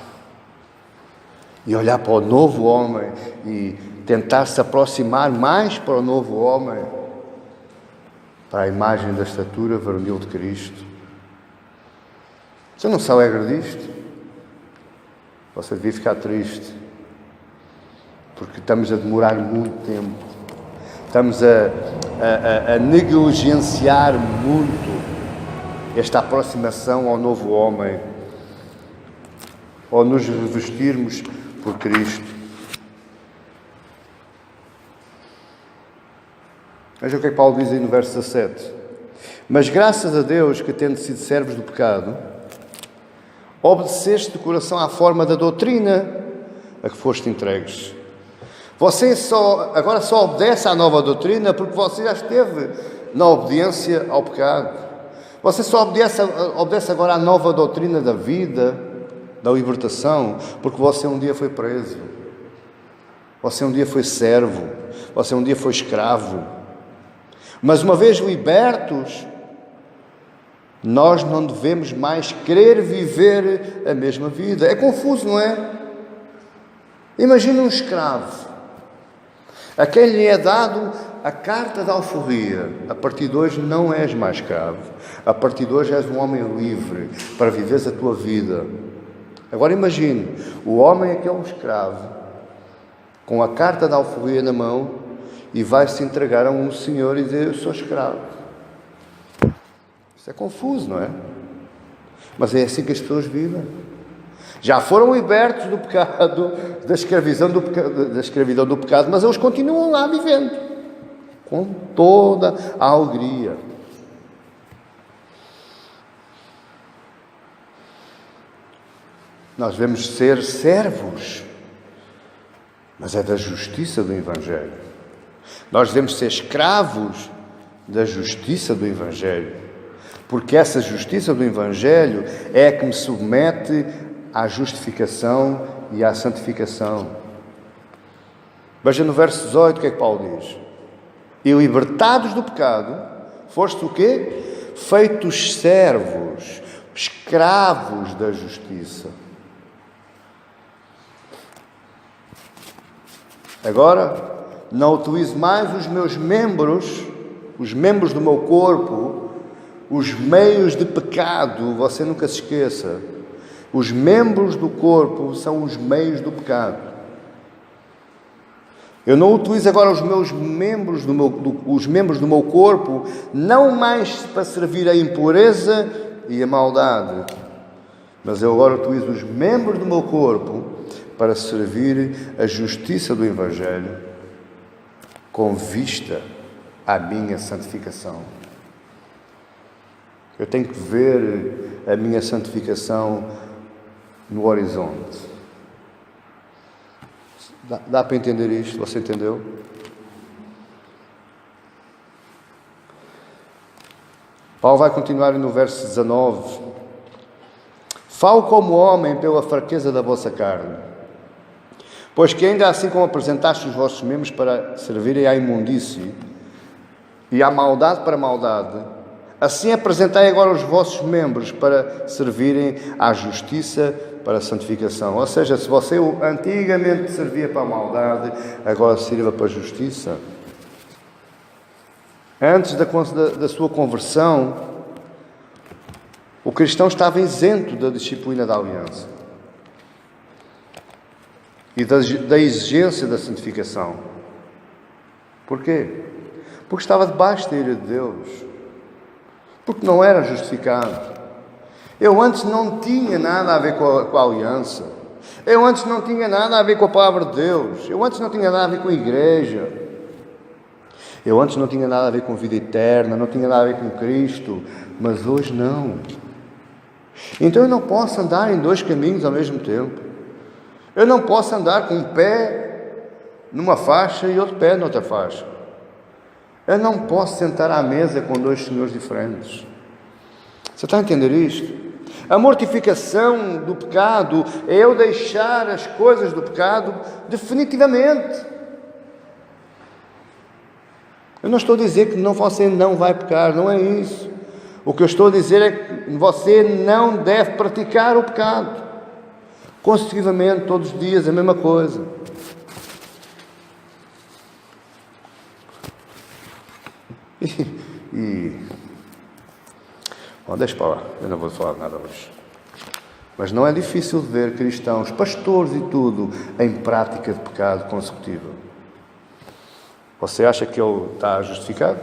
e olhar para o novo homem e tentar se aproximar mais para o novo homem, para a imagem da estatura varonil de Cristo. Você não se alegra disto? Você devia ficar triste, porque estamos a demorar muito tempo, estamos a negligenciar muito esta aproximação ao novo homem, ao nos revestirmos por Cristo. Veja o que é que Paulo diz aí no verso 17. Mas graças a Deus que, tendo sido servos do pecado, obedeceste de coração à forma da doutrina a que foste entregues. Você agora só obedece à nova doutrina porque você já esteve na obediência ao pecado. Você só obedece agora à nova doutrina da vida, da libertação, porque você um dia foi preso. Você um dia foi servo. Você um dia foi escravo. Mas uma vez libertos, nós não devemos mais querer viver a mesma vida. É confuso, não é? Imagina um escravo, a quem lhe é dado a carta de alforria. A partir de hoje não és mais escravo. A partir de hoje és um homem livre para viveres a tua vida. Agora imagine, o homem é que é um escravo, com a carta de alforria na mão, e vai se entregar a um senhor e dizer: eu sou escravo. Isso é confuso, não é? Mas é assim que as pessoas vivem. Já foram libertos do pecado, da escravidão do pecado, mas eles continuam lá vivendo, com toda a alegria. Nós devemos ser servos, mas é da justiça do Evangelho. Nós devemos ser escravos da justiça do Evangelho, porque essa justiça do Evangelho é a que me submete à justificação e à santificação. Veja no verso 18 o que é que Paulo diz. E libertados do pecado, foste o quê? Feitos servos, escravos da justiça. Agora, não utilizo mais os meus membros, os membros do meu corpo, os meios de pecado. Você nunca se esqueça. Os membros do corpo são os meios do pecado. Eu não utilizo agora os meus membros os membros do meu corpo, não mais para servir a impureza e a maldade, mas eu agora utilizo os membros do meu corpo para servir a justiça do Evangelho, com vista à minha santificação. Eu tenho que ver a minha santificação no horizonte. Dá para entender isto? Você entendeu? Paulo vai continuar no verso 19. Falo como homem pela fraqueza da vossa carne, pois que ainda assim como apresentaste os vossos membros para servirem à imundície e à maldade para a maldade, assim apresentai agora os vossos membros para servirem à justiça para a santificação. Ou seja, se você antigamente servia para a maldade, agora sirva para a justiça. Antes da sua conversão, O cristão estava isento da disciplina da aliança e da exigência da santificação. Porquê? Porque estava debaixo da ira de Deus. Porque não era justificado. Eu antes não tinha nada a ver com a aliança. Eu antes não tinha nada a ver com a palavra de Deus. Eu antes não tinha nada a ver com a igreja. Eu antes não tinha nada a ver com a vida eterna, não tinha nada a ver com Cristo. Mas hoje não. Então eu não posso andar em dois caminhos ao mesmo tempo. Eu não posso andar com um pé numa faixa e outro pé noutra faixa. Eu não posso sentar à mesa com dois senhores diferentes. Você está a entender isto? A mortificação do pecado é eu deixar as coisas do pecado definitivamente. Eu não estou a dizer que você não vai pecar, não é isso. O que eu estou a dizer é que você não deve praticar o pecado consecutivamente, todos os dias, a mesma coisa. Bom, deixa para lá, eu não vou falar nada hoje. Mas não é difícil ver cristãos, pastores e tudo, em prática de pecado consecutiva. Você acha que ele está justificado?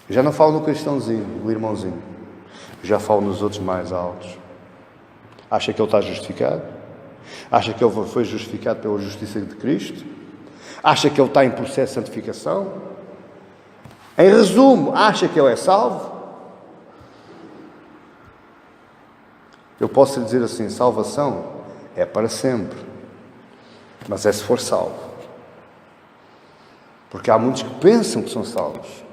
Eu já não falo no cristãozinho, no irmãozinho. Eu já falo nos outros mais altos. Acha que ele está justificado? Acha que ele foi justificado pela justiça de Cristo? Acha que ele está em processo de santificação? Em resumo, acha que ele é salvo? Eu posso lhe dizer assim, salvação é para sempre, mas é se for salvo. Porque há muitos que pensam que são salvos.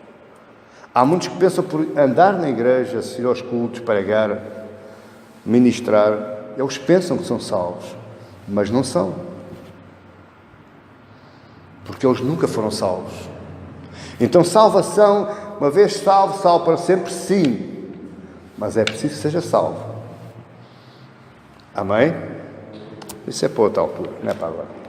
Há muitos que pensam por andar na igreja, ir aos cultos, pregar, ministrar, eles pensam que são salvos, mas não são. Porque eles nunca foram salvos. Então salvação, uma vez salvo, salvo para sempre, sim, mas é preciso que seja salvo. Amém? Isso é para outra altura, não é para agora.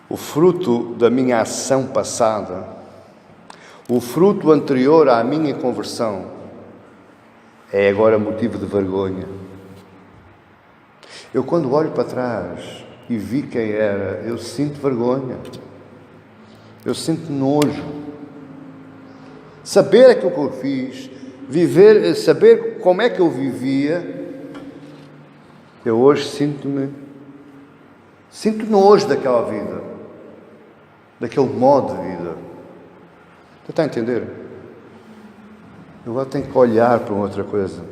O fruto da minha ação passada, o fruto anterior à minha conversão, é agora motivo de vergonha. Eu, quando olho para trás e vi quem era, eu sinto vergonha. Eu sinto nojo. Saber aquilo que eu fiz, saber como é que eu vivia, eu hoje sinto nojo daquela vida, daquele modo de vida. Você está a entender? Eu agora tenho que olhar para outra coisa.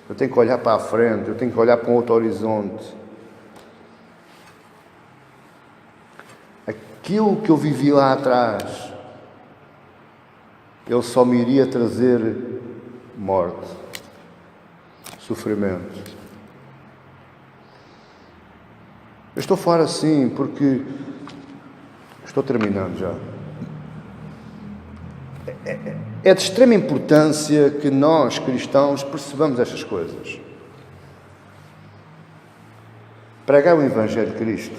Eu tenho que olhar para a frente, eu tenho que olhar para um outro horizonte. Aquilo que eu vivi lá atrás, ele só me iria trazer morte, sofrimento. Eu estou fora assim porque estou terminando já. É de extrema importância que nós, cristãos, percebamos estas coisas. Pregar o Evangelho de Cristo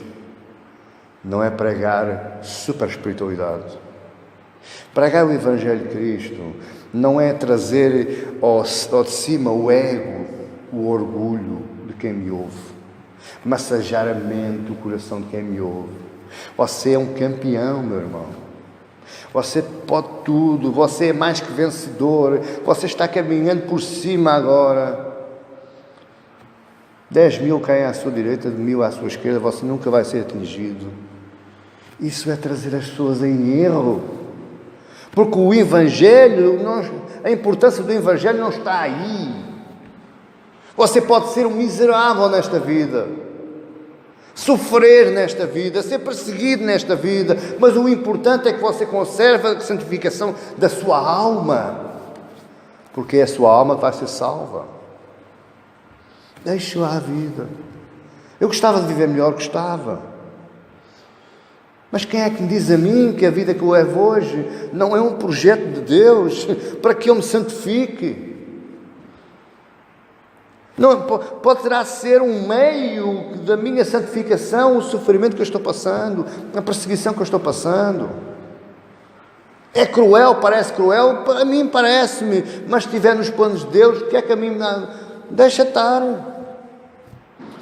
não é pregar super espiritualidade. Pregar o Evangelho de Cristo não é trazer ao de cima o ego, o orgulho de quem me ouve, massagear a mente, o coração de quem me ouve. Você é um campeão, meu irmão. Você pode tudo, você é mais que vencedor, você está caminhando por cima agora. 10.000 caem à sua direita, 1.000 à sua esquerda, você nunca vai ser atingido. Isso é trazer as pessoas em erro. Porque o Evangelho, a importância do Evangelho não está aí. Você pode ser um miserável nesta vida, sofrer nesta vida, ser perseguido nesta vida, mas o importante é que você conserve a santificação da sua alma, porque é a sua alma que vai ser salva. Deixe lá a vida. Eu gostava de viver melhor, gostava. Mas quem é que me diz a mim que a vida que eu levo hoje não é um projeto de Deus para que eu me santifique? Não, poderá ser um meio da minha santificação, o sofrimento que eu estou passando, a perseguição que eu estou passando. É cruel, parece cruel, para mim parece-me, mas se estiver nos planos de Deus, o que é que a mim dá? Deixa estar,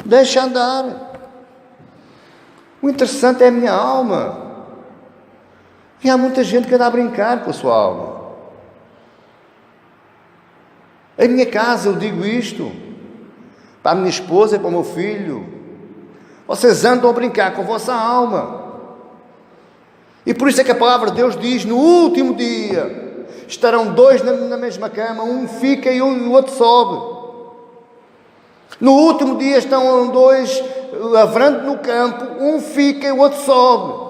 deixa andar. O interessante é a minha alma. E há muita gente que anda a brincar com a sua alma. Em minha casa eu digo isto, para a minha esposa e para o meu filho: vocês andam a brincar com a vossa alma. E por isso é que a palavra de Deus diz: no último dia estarão dois na mesma cama, um fica e o outro sobe. No último dia estão dois lavrando no campo, um fica e o outro sobe.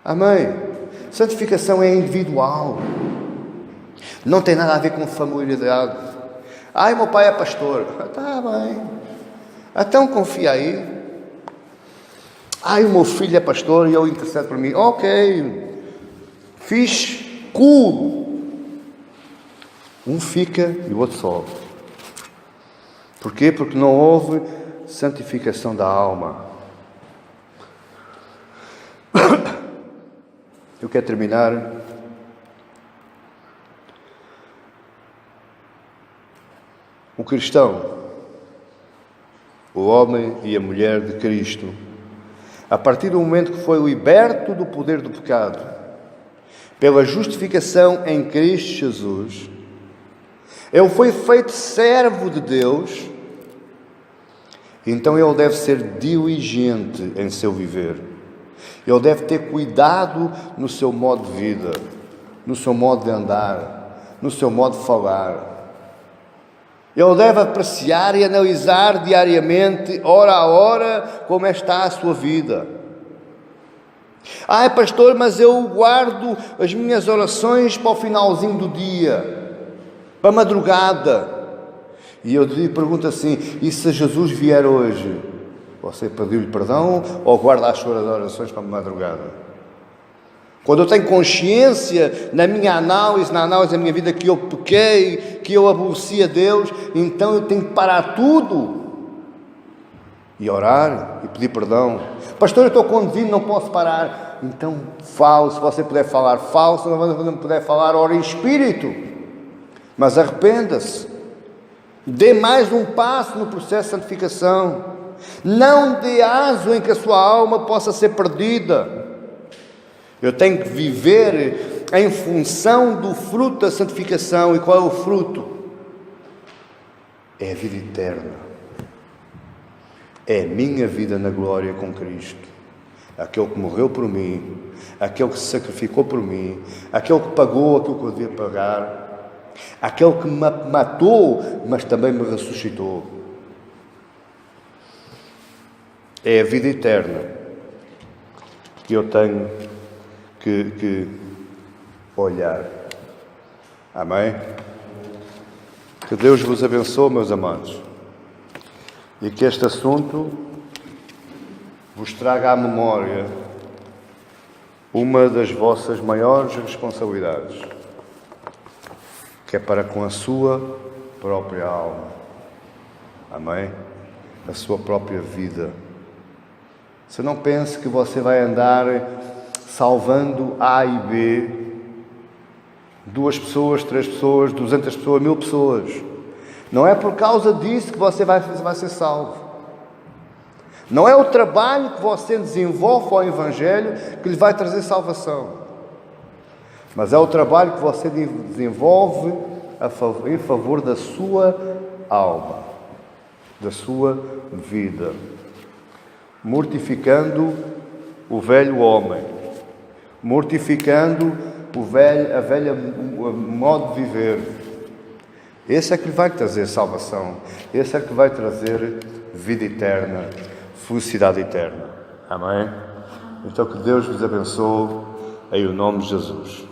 Amém? Santificação é individual, não tem nada a ver com familiaridade. Ai, meu pai é pastor. Está bem, então confia aí. Ai, o meu filho é pastor e ele intercede por mim. Ok, fixe, cool. Um fica e o outro sobe. Porquê? Porque não houve santificação da alma. Eu quero terminar o cristão, o homem e a mulher de Cristo, a partir do momento que foi liberto do poder do pecado, pela justificação em Cristo Jesus, ele foi feito servo de Deus, então ele deve ser diligente em seu viver. Ele deve ter cuidado no seu modo de vida, no seu modo de andar, no seu modo de falar. Ele deve apreciar e analisar diariamente, hora a hora, como está a sua vida. Pastor, mas eu guardo as minhas orações para o finalzinho do dia, para a madrugada. E eu lhe pergunto assim: e se Jesus vier hoje, você pediu-lhe perdão ou guarda as suas orações para a madrugada? Quando eu tenho consciência na análise da minha vida, que eu pequei, que eu aborreci a Deus, então eu tenho que parar tudo e orar e pedir perdão. Pastor, eu estou conduzindo, não posso parar. Então fale, se você puder falar, fale, se não puder falar, ore em espírito. Mas arrependa-se. Dê mais um passo no processo de santificação. Não dê aso em que a sua alma possa ser perdida. Eu tenho que viver em função do fruto da santificação. E qual é o fruto? É a vida eterna. É a minha vida na glória com Cristo. Aquele que morreu por mim, aquele que se sacrificou por mim, aquele que pagou aquilo que eu devia pagar, aquele que me matou, mas também me ressuscitou. É a vida eterna que eu tenho que olhar. Amém? Que Deus vos abençoe, meus amados, e que este assunto vos traga à memória uma das vossas maiores responsabilidades, que é para com a sua própria alma. Amém? A sua própria vida. Você não pense que você vai andar salvando A e B, 2 pessoas, 3 pessoas, 200 pessoas, 1000 pessoas. Não é por causa disso que você vai ser salvo. Não é o trabalho que você desenvolve ao Evangelho que lhe vai trazer salvação. Mas é o trabalho que você desenvolve em favor da sua alma, da sua vida. Mortificando o velho homem, mortificando a velha modo de viver. Esse é que vai trazer salvação, esse é que vai trazer vida eterna, felicidade eterna. Amém? Então que Deus vos abençoe em o nome de Jesus.